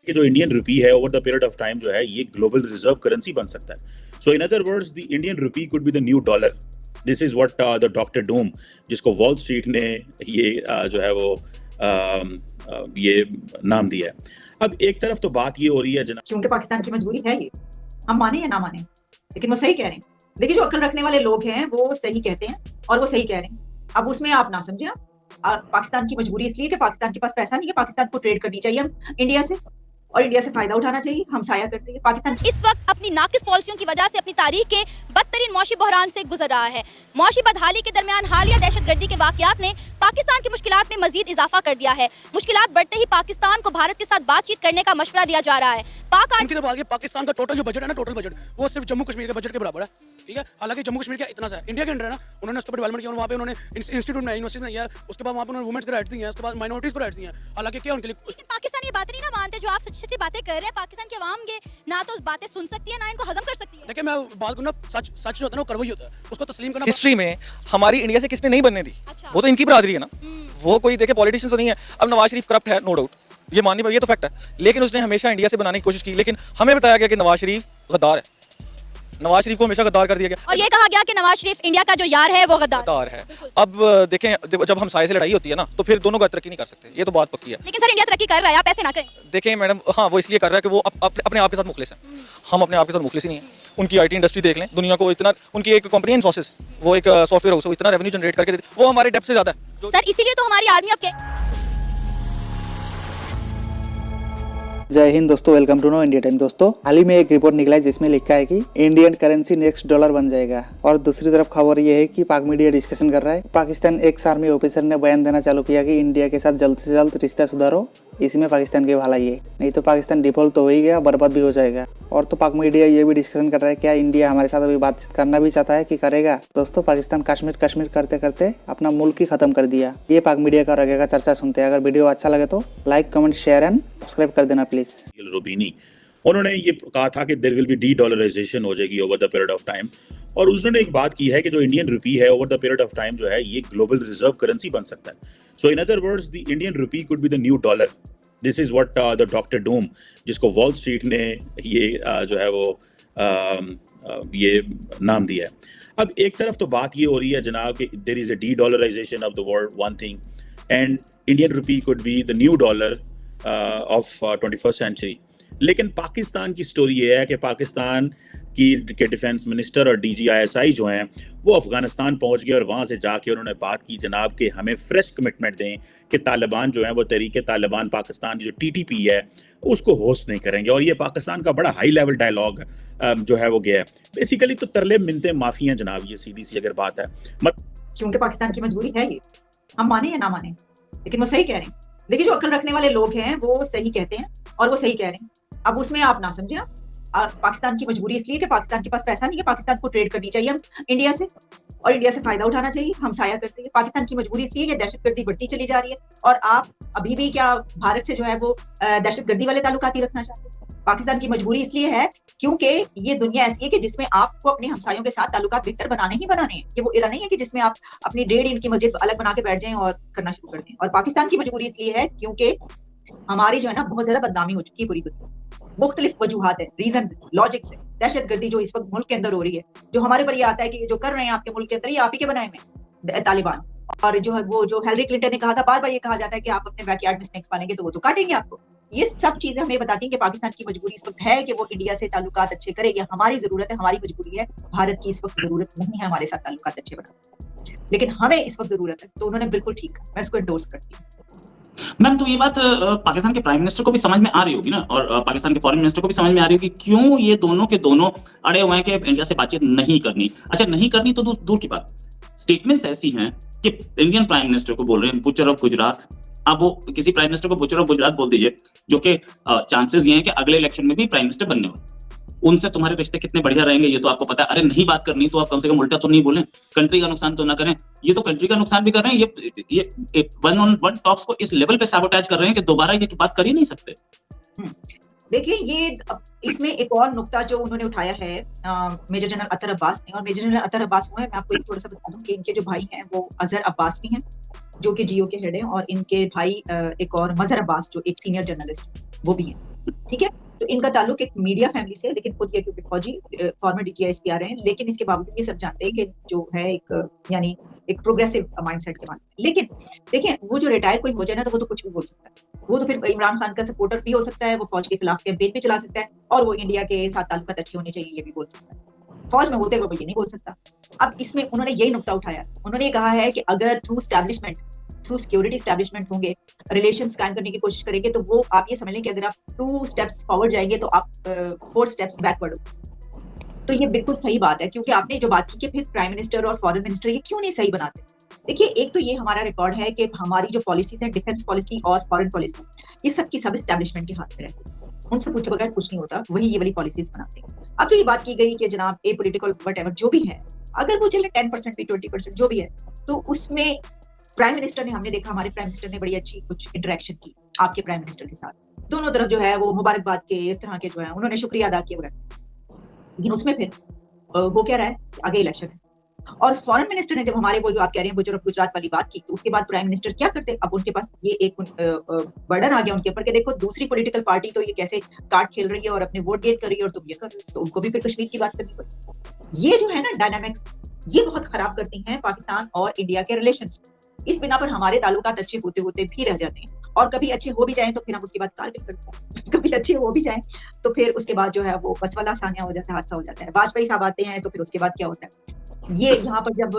कि जो Indian rupee है over the period of time जो है ये ग्लोबल रिजर्व करेंसी बन सकता है। So in other words the Indian rupee could be the new dollar. This is what the Doctor Doom, जिसको वॉल स्ट्रीट ने ये जो है वो ये नाम दिया है। अब एक तरफ तो बात ये हो रही है जनाब, क्योंकि पाकिस्तान की मजबूरी है ये, हम माने या ना माने, लेकिन वो सही कह रहे हैं। देखिए, जो अक्ल रखने वाले लोग हैं वो सही कहते हैं और वो सही कह रहे हैं। अब उसमें आप ना समझे ना, पाकिस्तान की मजबूरी इसलिए कि पाकिस्तान के पास पैसा नहीं है, पाकिस्तान को ट्रेड करनी चाहिए हम इंडिया से, और इंडिया से फायदा उठाना चाहिए, हम साया करते हैं। पाकिस्तान इस वक्त अपनी नाकिस पॉलिसियों की वजह से अपनी तारीख के बदतरीन मौशी बहरान से गुजर रहा है। मौशी बदहाली के दरमियान हालिया दहशतगर्दी के वाकयात ने पाकिस्तान की मुश्किलात में मजीद इजाफा कर दिया है। मुश्किलात बढ़ते ही पाकिस्तान को भारत के साथ बातचीत करने का मशवरा दिया जा रहा है। पाकिस्तान का टोटल जो बजट है ना, टोटल बजट वो सिर्फ जम्मू कश्मीर के बजट के बराबर है। ठीक है, हालांकि जम्मू कश्मीर का इतना सा है, इंडिया के अंडर है ना, उन्होंने उसके डेवलपमेंट किया, वहाँ पे उन्होंने इंस्टीट्यूट में यूनिवर्सिटी बनाई है, उसके बाद वहाँ पे उन्होंने वुमेन्स के राइट्स दिए हैं, उसके बाद माइनॉरिटीज को राइट्स दिए हैं। हालांकि क्या उनके लिए पाकिस्तान ये बातें नहीं ना मानते जो आप सच्ची सच्ची बातें कर रहे हैं। पाकिस्तान की आवाम ये ना तो बातें सुन सकती है ना इनको हजम कर सकती है। देखिए, मैं बात करूँ ना, सच जो होता है ना वो कड़वा ही होता है, उसको तस्लीम करना। हिस्ट्री में हमारी इंडिया से किसने नहीं बनने दी? अच्छा। वो तो इनकी बरादरी है ना, वो कोई देखे पॉलिटिशियन तो नहीं है। अब नवाज शरीफ करप्ट है, नो डाउट, ये माननी ये तो फैक्ट है, लेकिन उसने हमेशा इंडिया से बनाने की कोशिश की। लेकिन हमें बताया गया कि नवाज शरीफ गद्दार है, नवाज शरीफ को हमेशा गद्दार कर दिया गया और ये कहा गया कि नवाज शरीफ इंडिया का जो यार है वो गद्दार है। अब देखें, जब हम साय से लड़ाई होती है ना तो फिर दोनों का तरक्की नहीं कर सकते, ये तो बात पक्की है। लेकिन सर इंडिया तरक्की कर रहा है, आप ऐसे ना कहें। देखें मैडम, हाँ वो इसलिए कर रहा है कि वो अपने आप के साथ मुखलिस है, हम अपने आप के साथ मुखलिस ही नहीं है। उनकी आईटी इंडस्ट्री देख लें, दुनिया को इतना, उनकी एक कंपनी इन्फोसिस, वो एक सॉफ्टवेयर हाउस, वो इतना रेवेन्यू जनरेट करके देती, वो हमारे डेप्थ से ज्यादा है सर। इसीलिए तो हमारी आर्मी अब जय हिंद दोस्तों, welcome to know India time. दोस्तों, हाल ही में एक रिपोर्ट निकला है जिसमें लिखा है कि इंडियन करेंसी नेक्स्ट डॉलर बन जाएगा। और दूसरी तरफ खबर ये है कि पाक मीडिया डिस्कशन कर रहा है। पाकिस्तान एक्स आर्मी ऑफिसर ने बयान देना चालू किया कि इंडिया के साथ जल्द से जल्द रिश्ता सुधारो, इसी में पाकिस्तान की भलाई है, नहीं तो पाकिस्तान डिफॉल्ट तो हो ही गया, बर्बाद भी हो जाएगा। और तो पाक मीडिया ये भी डिस्कशन कर रहा है क्या इंडिया हमारे साथ अभी बातचीत करना भी चाहता है कि करेगा। दोस्तों, पाकिस्तान कश्मीर करते करते अपना मुल्क ही खत्म कर दिया। ये पाक मीडिया का रखेगा चर्चा सुनते हैं। अगर वीडियो अच्छा लगे तो like, comment, share and subscribe कर देना प्लीज। रोबिनी उन्होंने ये कहा था कि there will be de dollarization हो जाएगी over the period of time, और उन्होंने एक बात की है कि जो इंडियन रुपी है over the period of time जो है ये ग्लोबल रिजर्व करेंसी बन सकता है। So in other words the Indian rupee could be the new dollar. This is what the Doctor Doom, जिसको वॉल स्ट्रीट ने ये जो है वो ये नाम दिया है। अब एक तरफ तो बात ये हो रही है जनाब कि there is a de dollarization of the world, one thing, and Indian rupee could be the new dollar of 21st century. लेकिन पाकिस्तान की स्टोरी ये है कि पाकिस्तान के डिफेंस मिनिस्टर और DGISI जो हैं वो अफगानिस्तान पहुंच गए और वहाँ से जाके उन्होंने बात की जनाब कि हमें फ्रेश कमिटमेंट दें कि तालिबान जो है वो तहरीके तालिबान पाकिस्तान की जो TTP है उसको होस्ट नहीं करेंगे। और ये पाकिस्तान का बड़ा हाई लेवल डायलॉग जो है वो गया है। बेसिकली तो तरले मिनते माफ़ी हैं जनाब, ये सीधी सी अगर बात है। क्योंकि पाकिस्तान की मजबूरी है ये, हम माने या ना माने, लेकिन वो सही कह रहे हैं। देखिए, जो अक्ल रखने वाले लोग हैं वो सही कहते हैं और वो सही कह रहे हैं। अब उसमें आप ना समझे ना, पाकिस्तान की मजबूरी इसलिए कि पाकिस्तान के पास पैसा नहीं है, पाकिस्तान को ट्रेड करनी चाहिए हम इंडिया से, और इंडिया से फायदा उठाना चाहिए, हम साया करते हैं। पाकिस्तान की मजबूरी इसलिए कि दहशतगर्दी बढ़ती चली जा रही है, और आप अभी भी क्या भारत से जो है वो दहशतगर्दी वाले ताल्लुकात ही रखना चाहते हैं। पाकिस्तान की मजबूरी इसलिए है क्योंकि ये दुनिया ऐसी है कि जिसमें आपको अपने हमसायों के साथ ताल्लुकात बेहतर बनाने ही बनाने हैं। कि वो इरा नहीं है कि जिसमें आप अपनी 1.5 इंच की मस्जिद अलग बना के बैठ जाएं और करना शुरू कर दें। और पाकिस्तान की मजबूरी इसलिए है क्योंकि हमारी जो है ना बहुत ज्यादा बदनामी हो चुकी है पूरी दुनिया, मुख्तलिफ वजूहात है, रीजन, लॉजिक से। दहशतगर्दी जो इस वक्त मुल्क के अंदर हो रही है, जो हमारे पर ये आता है कि जो कर रहे हैं आपके मुल्क के अंदर, ये आप ही के बनाए में तालिबान। और जो है वो जो हिलरी क्लिंटन ने कहा था, बार बार ये कहा जाता है कि आप अपने बैकयार्ड में स्नेक्स पालेंगे तो वो तो काटेंगे आपको। ये सब चीजें हमें बताती हैं कि पाकिस्तान की मजबूरी इस वक्त है कि वो इंडिया से ताल्लुकात अच्छे करे। ये हमारी जरूरत है, हमारी मजबूरी है। भारत की इस वक्त जरूरत नहीं है हमारे साथ ताल्लुकात अच्छे बनाने, लेकिन हमें इस वक्त जरूरत है। तो उन्होंने बिल्कुल ठीक, मैं इसको एंडोर्स करती हूँ। मैम, तो ये बात पाकिस्तान के प्राइम मिनिस्टर को भी समझ में आ रही होगी ना, और पाकिस्तान के फॉरेन मिनिस्टर को भी समझ में आ रही होगी क्यों ये दोनों के दोनों अड़े हुए हैं कि इंडिया से बातचीत नहीं करनी। अच्छा, नहीं करनी तो दूर की बात, स्टेटमेंट्स ऐसी हैं कि इंडियन प्राइम मिनिस्टर को बोल रहे हैं बुचर ऑफ गुजरात। अब वो किसी प्राइम मिनिस्टर को बुचर ऑफ गुजरात बोल दीजिए, जो कि चांसेस ये हैं कि अगले इलेक्शन में भी प्राइम मिनिस्टर बनने वाले, उनसे तुम्हारे रिश्ते कितने बढ़िया रहेंगे ये तो आपको पता है। अरे नहीं बात करनी तो आप कम से कम उल्टा तो नहीं बोलें, कंट्री का नुकसान तो ना करें। ये तो कंट्री का नुकसान भी कर रहे हैं, ये वन ऑन वन टॉक्स को इस लेवल पे सैबोटेज कर रहे हैं कि दोबारा ये बात कर ही नहीं सकते। देखिए, ये इसमें एक और नुक्ता जो उन्होंने उठाया है मेजर जनरल अतर अब्बास ने, और मेजर जनरल अतर अब्बास वो है, मैं आपको एक थोड़ा सा बता दूं कि इनके जो भाई हैं वो अजहर अब्बास भी हैं जो कि GO के हेड हैं, और इनके भाई एक और मजहर अब्बास जो एक सीनियर जर्नलिस्ट वो भी हैं। ठीक है। तो इनका ताल्लुक एक मीडिया फैमिली से है, लेकिन खुद ये क्योंकि फौजी फॉर्मर DGISP आ रहे हैं, लेकिन इसके बावजूद ये सब जानते हैं कि जो है एक यानी एक प्रोग्रेसिव माइंडसेट के मानते हैं। लेकिन देखिए वो जो रिटायर कोई हो जाए ना, तो वो तो कुछ भी बोल सकता है। वो तो फिर इमरान खान का सपोर्टर भी हो सकता है, वो फौज के खिलाफ कैंपेन भी चला सकता है, और वो इंडिया के साथ ताल्लुकात अच्छे होने चाहिए ये भी बोल सकता है। फौज में होते हुए वो ये नहीं बोल सकता। अब इसमें उन्होंने यही नुक्ता उठाया, उन्होंने ये कहा है कि अगर थ्रू सिक्योरिटी एस्टैब्लिशमेंट होंगे, रिलेशंस कायम करने की कोशिश करेंगे, तो वो आप ये समझ लें कि अगर आप 2 स्टेप्स फॉरवर्ड जाएंगे तो आप 4 स्टेप्स बैकवर्ड हो। तो ये बिल्कुल सही बात है, क्योंकि आपने जो बात की कि फिर प्राइम मिनिस्टर और फॉरेन मिनिस्टर ये क्यों नहीं सही बनाते। देखिए एक तो ये हमारा रिकॉर्ड है कि हमारी जो पॉलिसीज है, डिफेंस पॉलिसी और फॉरेन पॉलिसी, ये सब की सब एस्टैब्लिशमेंट के हाथ में रहती है, उनसे पूछे बगैर कुछ नहीं होता, वही ये वाली पॉलिसीज बनाते हैं। अब जो ये बात की गई कि जनाब ए पॉलिटिकल व्हाटएवर जो भी है, अगर वो चले 10% भी 20% जो भी है, तो उसमें प्राइम मिनिस्टर ने, हमने देखा हमारे प्राइम मिनिस्टर ने बड़ी अच्छी कुछ इंटरेक्शन की आपके प्राइम मिनिस्टर के साथ, दोनों तरफ जो है वो मुबारकबाद के इस तरह के जो है उन्होंने शुक्रिया अदा किया वगैरह। लेकिन उसमें फिर वो क्या रहा है, आगे इलेक्शन है, और फॉरेन मिनिस्टर ने जब हमारे वो जो आप कह रहे हैं गुजरात वाली बात की, तो उसके बाद प्राइम मिनिस्टर क्या करते, अब उनके पास ये एक बर्डन आ गया उनके ऊपर कि देखो दूसरी पॉलिटिकल पार्टी तो ये कैसे कार्ड खेल रही है और अपने वोट गेट कर रही है और तुम ये कर रहे हो, तो उनको भी फिर कश्मीर की बात करनी पड़ी। ये जो है ना डायनामिक्स, ये बहुत खराब करती हैं पाकिस्तान और इंडिया के रिलेशंस। इस बिना पर हमारे ताल्लुकात अच्छे होते होते भी रह जाते हैं, और कभी अच्छे हो भी जाएं तो फिर हम उसके बाद कारगिल करते हैं, कभी अच्छे हो भी जाएं तो फिर उसके बाद जो है वो बस वाला सानिया हो जाता है, हादसा हो जाता है। वाजपेयी साहब आते हैं तो फिर उसके बाद क्या होता है, ये यहाँ पर जब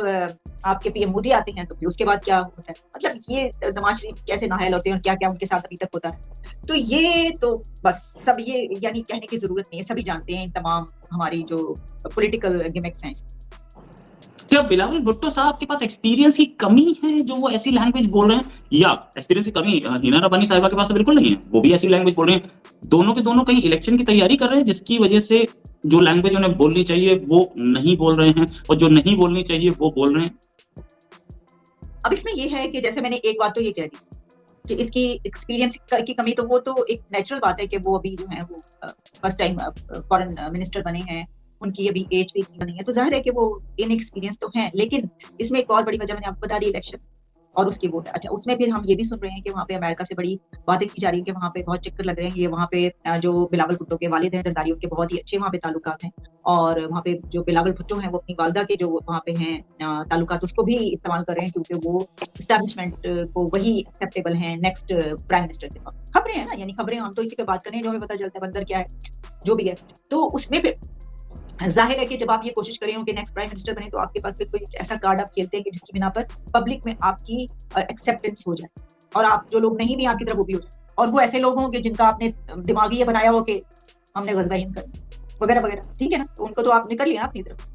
आपके PM मोदी आते हैं तो फिर उसके बाद क्या होता है, मतलब ये नवाज शरीफ कैसे नाहल होते हैं और क्या क्या उनके साथ अभी तक होता है। तो ये तो बस सब ये यानी कहने की जरूरत नहीं है, सभी जानते हैं तमाम हमारी जो पॉलिटिकल गिमिक्स हैं। क्या बिलावल भुट्टो साहब के पास एक्सपीरियंस की कमी है जो वो ऐसी लैंग्वेज बोल रहे हैं, या एक्सपीरियंस की कमी हिना रब्बानी साहिबा के पास तो बिल्कुल नहीं है, वो भी ऐसी लैंग्वेज बोल रहे हैं। दोनों के दोनों कहीं इलेक्शन की तैयारी कर रहे हैं जिसकी वजह से जो लैंग्वेज उन्हें बोलनी चाहिए वो नहीं बोल रहे हैं, और जो नहीं बोलनी चाहिए वो बोल रहे हैं। अब इसमें ये है कि जैसे मैंने एक बात तो ये कह दी कि इसकी एक्सपीरियंस की कमी, तो वो तो एक नेचुरल बात है कि वो अभी जो है वो फर्स्ट टाइम फॉरेन मिनिस्टर बने हैं, उनकी अभी एज भी इतनी बनी है, तो जाहिर है कि वो इनएक्सपीरियंस तो हैं। लेकिन इसमें एक और बड़ी वजह मैंने आपको बता दी, इलेक्शन और उसकी वोट। अच्छा, उसमें फिर हम ये भी सुन रहे हैं कि वहाँ पे अमेरिका से बड़ी बातें की जा रही है कि वहाँ पे बहुत चक्कर लग रहे हैं। ये वहाँ पे जो बिलावल भुट्टो के वालिद हैं जरदारी, उनके बहुत ही अच्छे वहाँ पे ताल्लुकात हैं, और वहाँ पे जो बिलावल भुट्टो हैं वो अपनी वालदा के जो वहाँ पे हैं ताल्लुकात उसको भी इस्तेमाल कर रहे हैं, क्योंकि वो एस्टैब्लिशमेंट को वही एक्सेप्टेबल हैं नेक्स्ट प्राइम मिनिस्टर के पास। खबरें हैं ना, यानी खबरें, हम तो इसी पे बात कर रहे हैं जो हमें पता चलता है, बंदर क्या है जो भी है। तो उसमें फिर जाहिर है कि जब आप ये कोशिश कर रहे हो कि नेक्स्ट प्राइम मिनिस्टर बने, तो आपके पास फिर कोई ऐसा कार्ड आप खेलते हैं कि जिसकी बिना पर पब्लिक में आपकी एक्सेप्टेंस हो जाए, और आप जो लोग नहीं भी आपकी तरफ वो भी हो जाए, और वो ऐसे लोग हों कि जिनका आपने दिमागी ये बनाया हो कि हमने ग़ज़वा हिंद करना वगैरह वगैरह, ठीक है ना, तो उनको तो आपने कर लिया अपनी तरफ।